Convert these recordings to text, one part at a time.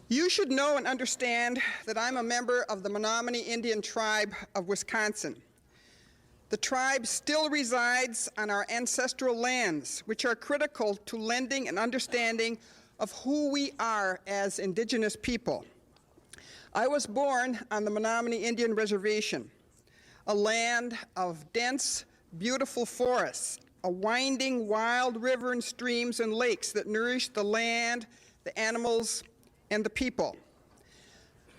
You should know and understand that I'm a member of the Menominee Indian Tribe of Wisconsin. The tribe still resides on our ancestral lands, which are critical to lending an understanding of who we are as Indigenous people. I was born on the Menominee Indian Reservation, a land of dense, beautiful forests, a winding wild river and streams and lakes that nourish the land, the animals, and the people.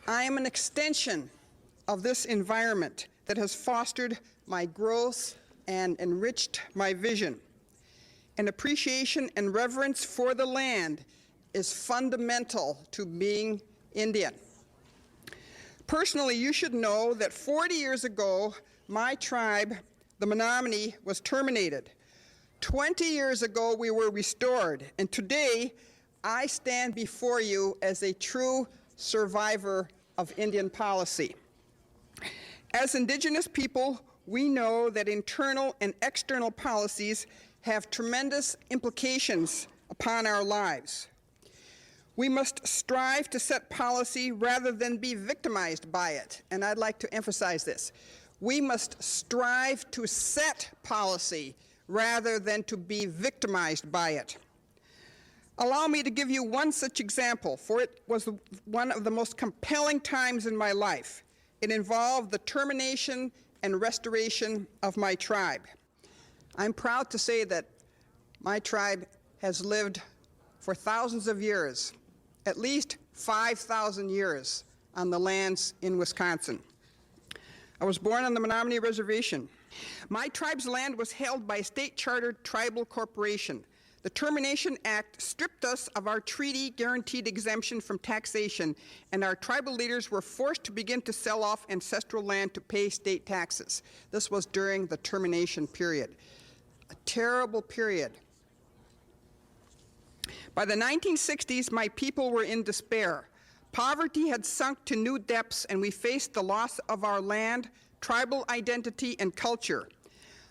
I am an extension of this environment that has fostered my growth and enriched my vision. An appreciation and reverence for the land is fundamental to being Indian. Personally, you should know that 40 years ago, my tribe, the Menominee, was terminated. 20 years ago, we were restored, and today, I stand before you as a true survivor of Indian policy. As Indigenous people, we know that internal and external policies have tremendous implications upon our lives. We must strive to set policy rather than be victimized by it, and I'd like to emphasize this. We must strive to set policy rather than to be victimized by it. Allow me to give you one such example, for it was one of the most compelling times in my life. It involved the termination and restoration of my tribe. I'm proud to say that my tribe has lived for thousands of years, at least 5,000 years, on the lands in Wisconsin. I was born on the Menominee Reservation. My tribe's land was held by a state-chartered tribal corporation. The Termination Act stripped us of our treaty-guaranteed exemption from taxation, and our tribal leaders were forced to begin to sell off ancestral land to pay state taxes. This was during the termination period. A terrible period. By the 1960s, my people were in despair. Poverty had sunk to new depths, and we faced the loss of our land, tribal identity, and culture.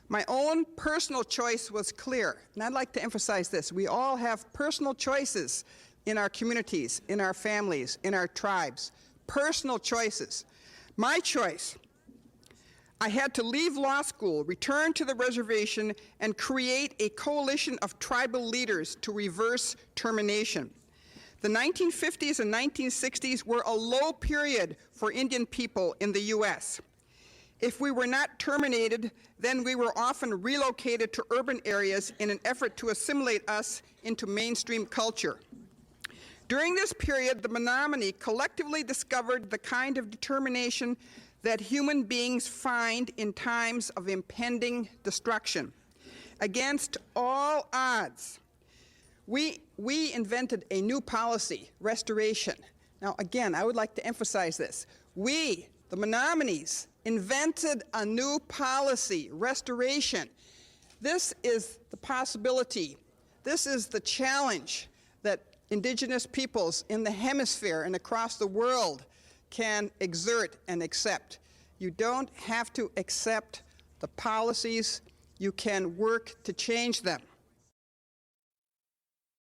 My own personal choice was clear, and I'd like to emphasize this. We all have personal choices in our communities, in our families, in our tribes. Personal choices. My choice, I had to leave law school, return to the reservation, and create a coalition of tribal leaders to reverse termination. The 1950s and 1960s were a low period for Indian people in the U.S. If we were not terminated, then we were often relocated to urban areas in an effort to assimilate us into mainstream culture. During this period, the Menominee collectively discovered the kind of determination that human beings find in times of impending destruction. Against all odds, we invented a new policy, restoration. Now, again, I would like to emphasize this. We, the Menominees, invented a new policy, restoration. This is the possibility. This is the challenge that Indigenous peoples in the hemisphere and across the world can exert and accept. You don't have to accept the policies. You can work to change them.